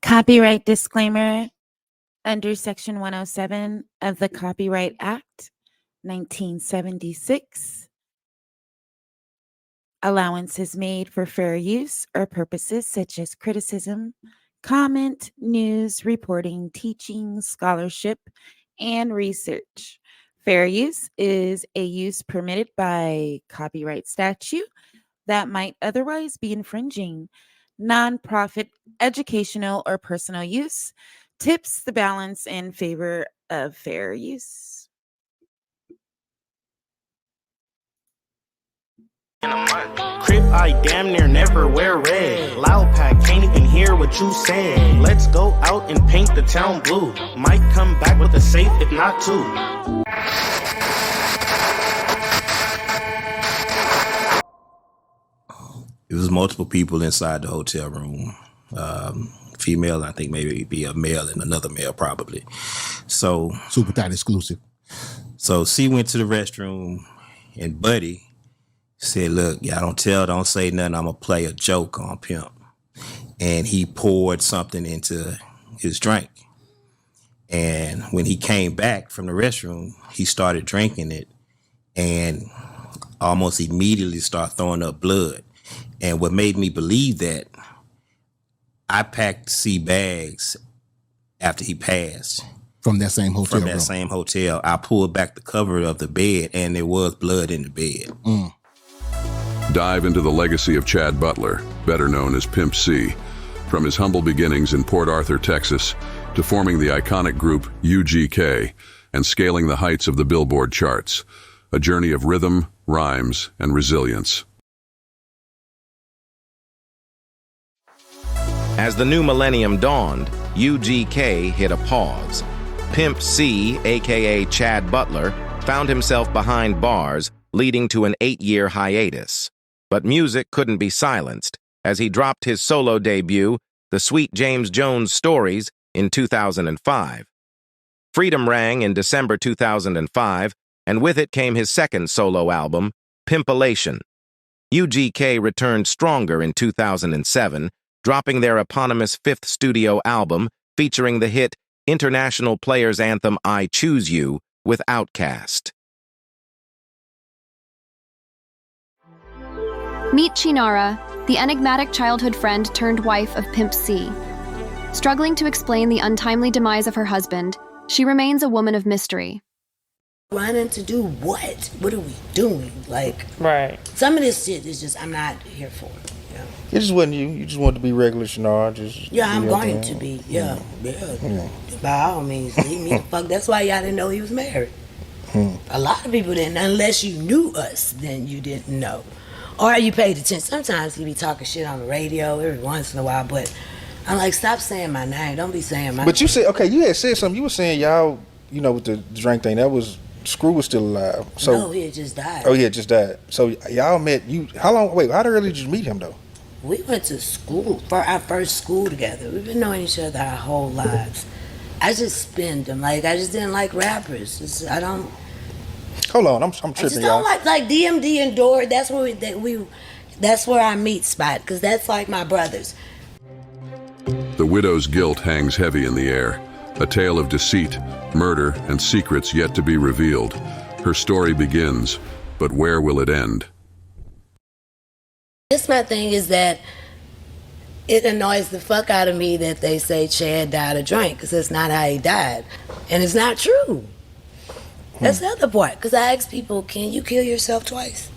Copyright disclaimer under Section 107 of the Copyright Act, 1976. Allowance is made for fair use or purposes such as criticism, comment, news, reporting, teaching, scholarship, and research. Fair use is a use permitted by copyright statute that might otherwise be infringing. Nonprofit, educational, or personal use tips the balance in favor of fair use. Crip, I damn near never wear red. Loud pack, can't even hear what you saying. Let's go out and paint the town blue. Might come back with a safe, if not two. It was multiple people inside the hotel room. Female, I think maybe be a male and another male probably. So super tight exclusive. So C went to the restroom and Buddy said, look, y'all don't say nothing. I'm gonna play a joke on Pimp. And he poured something into his drink. And when he came back from the restroom, he started drinking it and almost immediately started throwing up blood. And what made me believe that, I packed C bags after he passed. From that same hotel From that same hotel. I pulled back the cover of the bed and there was blood in the bed. Dive into the legacy of Chad Butler, better known as Pimp C. From his humble beginnings in Port Arthur, Texas, to forming the iconic group UGK and scaling the heights of the Billboard charts. A journey of rhythm, rhymes, and resilience. As the new millennium dawned, UGK hit a pause. Pimp C, aka Chad Butler, found himself behind bars, leading to an 8-year hiatus. But music couldn't be silenced, as he dropped his solo debut, The Sweet James Jones Stories, in 2005. Freedom rang in December 2005, and with it came his second solo album, Pimpalation. UGK returned stronger in 2007, dropping their eponymous fifth studio album featuring the hit International Players Anthem I Choose You with Outkast. Meet Chinara, the enigmatic childhood friend turned wife of Pimp C. Struggling to explain the untimely demise of her husband, she remains a woman of mystery. Running to do what? What are we doing? Like, right. Some of this shit is just, I'm not here for it. Yeah. It just wasn't you. You just wanted to be regular Shanara. I'm going to be. Yeah. By all means, leave me the fuck. That's why y'all didn't know he was married. A lot of people didn't. Unless you knew us, then you didn't know. Or you paid attention. Sometimes he be talking shit on the radio every once in a while, but I'm like, stop saying my name. Don't be saying my name. But you said, okay, you had said something. You were saying y'all, with the drink thing, that was, Screw was still alive. So, no, he had just died. Oh, he had just died. So y'all met, how early did you meet him though? We went to school, for our first school together. We've been knowing each other our whole lives. I just spinned him. I just didn't like rappers. Hold on, I'm tripping, I just don't like DMD and Dory. That's where our meet spot, because that's like my brothers. The widow's guilt hangs heavy in the air. A tale of deceit, murder, and secrets yet to be revealed. Her story begins, but where will it end? This my thing is that it annoys the fuck out of me that they say Chad died of drink, because that's not how he died. And it's not true. That's the other part, because I ask people, can you kill yourself twice?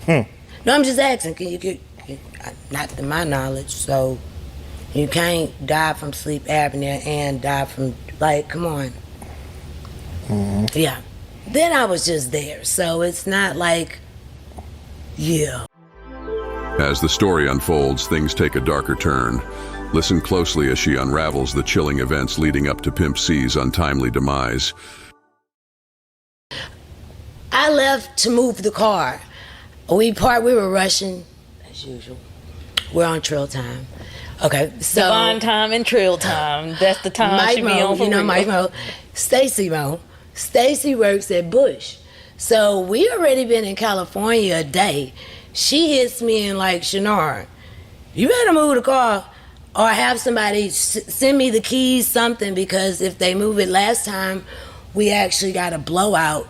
No, I'm just asking, can you kill, not to my knowledge, so you can't die from sleep apnea and die from, come on. Yeah. Then I was just there, so it's not yeah. As the story unfolds, things take a darker turn. Listen closely as she unravels the chilling events leading up to Pimp C's untimely demise. I left to move the car. We were rushing, as usual. We're on trail time. Okay, so Divine time and trail time. That's the time Mike she be on for real. Mike Mo. Stacy works at Bush. So we already been in California a day. She hits me and Shanara, you better move the car. or have somebody send me the keys, something, because if they move it last time, we actually got a blowout.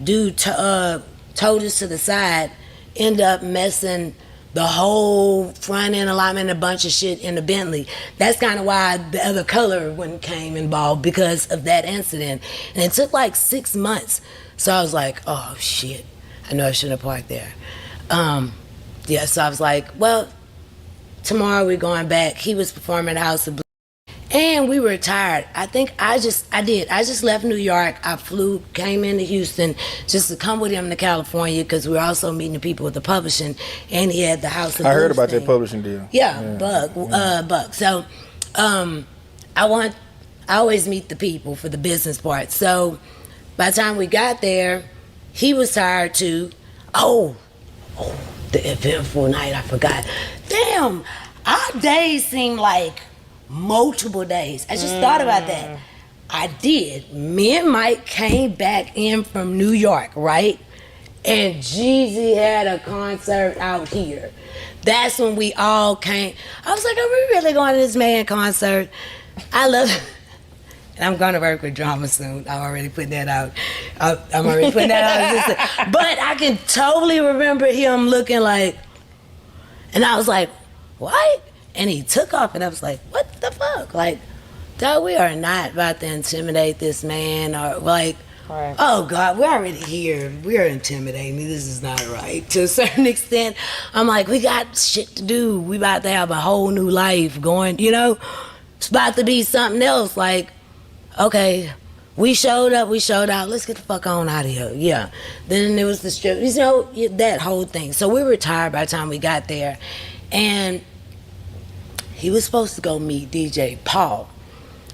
Dude towed us to the side, end up messing the whole front end alignment, a bunch of shit in the Bentley. That's kind of why the other color one came involved, because of that incident. And it took like 6 months. So I was like, oh shit, I know I shouldn't have parked there. Yeah, so I was like, well, tomorrow we're going back. He was performing at House of Blues. And we were tired. I just left New York. I came into Houston just to come with him to California, because we were also meeting the people with the publishing, and he had the House of Blues. I heard about thing. that publishing deal. Yeah. Buck. So I always meet the people for the business part. So by the time we got there, he was tired too. Oh, the eventful night, I forgot. Damn, our days seem like multiple days. I just thought about that. I did. Me and Mike came back in from New York, right? And Jeezy had a concert out here. That's when we all came. I was like, are we really going to this man concert? I love it. And I'm going to work with drama soon. I'm already putting that out. I'm already putting that out. But I can totally remember him looking like, and I was like, what? And he took off, and I was like, what the fuck? Like, dog, we are not about to intimidate this man, or like, right. Oh God, we're already here. We're intimidating me. This is not right. To a certain extent, I'm like, we got shit to do. We about to have a whole new life going, you know? It's about to be something else. Like, okay, we showed up, we showed out. Let's get the fuck on out of here. Yeah. Then there was the strip, you know, that whole thing. So we were tired by the time we got there. And he was supposed to go meet DJ Paul,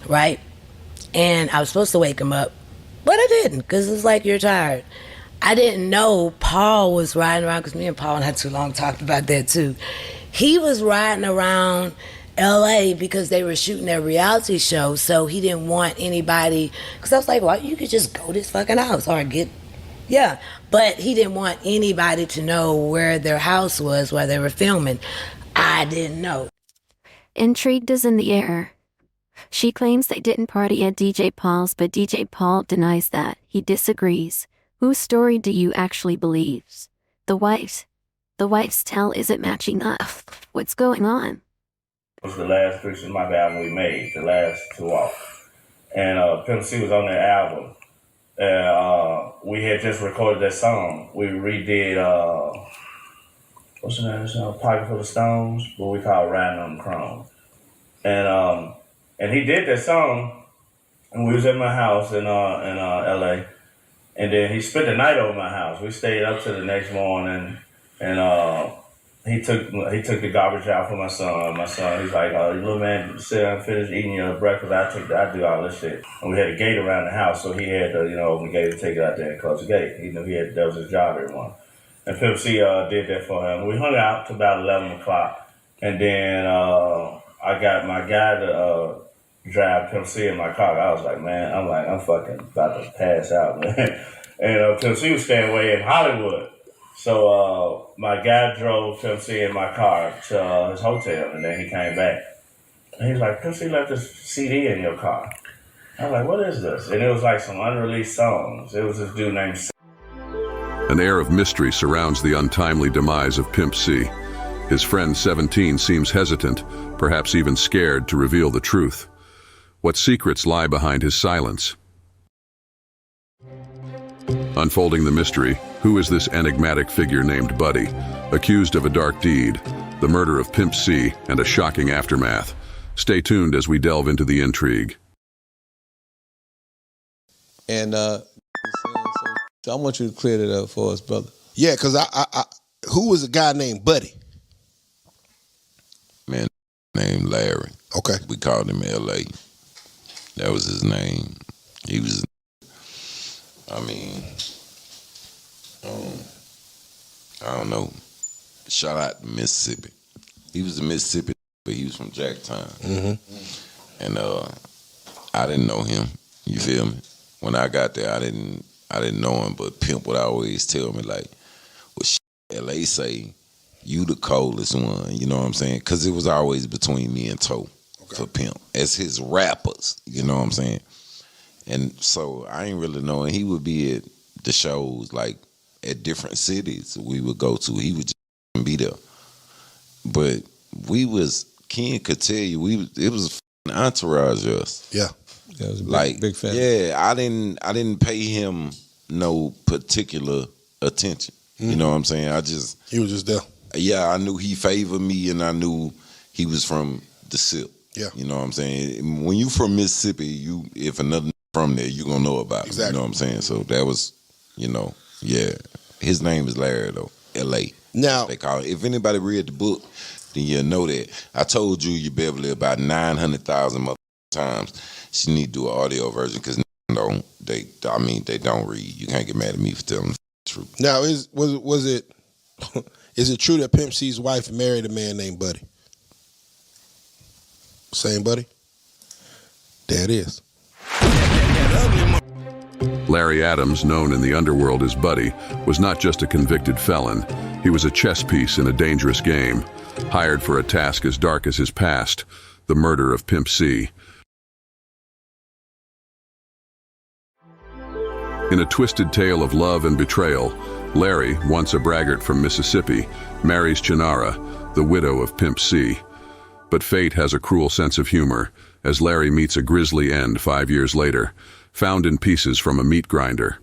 right? And I was supposed to wake him up, but I didn't, because it's like, you're tired. I didn't know Paul was riding around, because me and Paul not too long talked about that too. He was riding around LA because they were shooting their reality show, so he didn't want anybody, because I was like, well, you could just go to this fucking house or yeah. But he didn't want anybody to know where their house was while they were filming. I didn't know. Intrigue is in the air. She claims they didn't party at DJ Paul's, but DJ Paul denies that. He disagrees. Whose story do you actually believe? The wife's tell isn't matching up. What's going on? It was the last picture of my album we made, the last two off. And Pimp C was on that album. And we had just recorded that song. We redid, what's the name of the song? Pocket Full of Stones, what we call Riding on the Chrome. And he did that song, and we was at my house in LA. And then he spent the night over my house. We stayed up till the next morning, and he took the garbage out for my son. My son, he's like, little man, sit down and finish eating your breakfast. I do all this shit. And we had a gate around the house, so he had to, open the gate and take it out there and close the gate. He knew that was his job every morning. And Pimp C did that for him. We hung out till about 11 o'clock. And then I got my guy to drive Pimp C in my car. I was like, man, I'm fucking about to pass out, man. And Pimp C was staying away in Hollywood. So my guy drove Pimp C in my car to his hotel, and then he came back. And he was like, Pimp C left this CD in your car. I was like, what is this? And it was like some unreleased songs. It was this dude named C. An air of mystery surrounds the untimely demise of Pimp C. His friend 17 seems hesitant, perhaps even scared, to reveal the truth. What secrets lie behind his silence? Unfolding the mystery, who is this enigmatic figure named Buddy, accused of a dark deed, the murder of Pimp C, and a shocking aftermath? Stay tuned as we delve into the intrigue. And so I want you to clear that up for us, brother. Yeah, because I who was a guy named Buddy? Man named Larry. Okay. We called him L.A. That was his name. He was, I don't know. Shout out to Mississippi. He was a Mississippi, but he was from Jacktown. Mm-hmm. And I didn't know him. You feel me? When I got there, I didn't know him, but Pimp would always tell me, like, well, L.A. say, you the coldest one, you know what I'm saying? Because it was always between me and Toe. for Pimp as his rappers. You know what I'm saying? And so I ain't really knowing. He would be at the shows like at different cities we would go to. He would just be there. But Ken could tell you it was a f***ing entourage of us. Yeah. That was a Like big family. yeah, I didn't pay him no particular attention. You know what I'm saying? He was just there. Yeah, I knew he favored me, and I knew he was from the SIP. Yeah. You know what I'm saying? When you from Mississippi, if another from there, you gonna know about him. Exactly. You know what I'm saying? So that was, yeah. His name is Larry though, L.A. Now they call it. If anybody read the book, then you'll know that. I told you Beverly about 900,000 times. She need to do an audio version because they don't read. You can't get mad at me for telling the truth. Now is it true that Pimp C's wife married a man named Buddy? Same Buddy? There it is. Larry Adams, known in the underworld as Buddy, was not just a convicted felon. He was a chess piece in a dangerous game, hired for a task as dark as his past, the murder of Pimp C. In a twisted tale of love and betrayal, Larry, once a braggart from Mississippi, marries Chinara, the widow of Pimp C. But fate has a cruel sense of humor, as Larry meets a grisly end 5 years later, found in pieces from a meat grinder.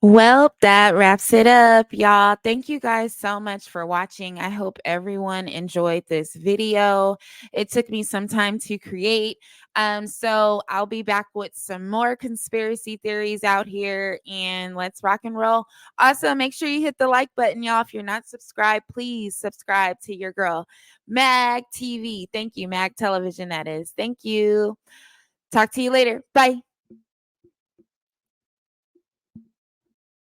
Well, that wraps it up, y'all. Thank you guys so much for watching. I hope everyone enjoyed this video. It took me some time to create. So I'll be back with some more conspiracy theories out here, and let's rock and roll. Also, make sure you hit the like button, y'all. If you're not subscribed, please subscribe to your girl, Mag TV. Thank you, Mag Television, that is. Thank you. Talk to you later. Bye.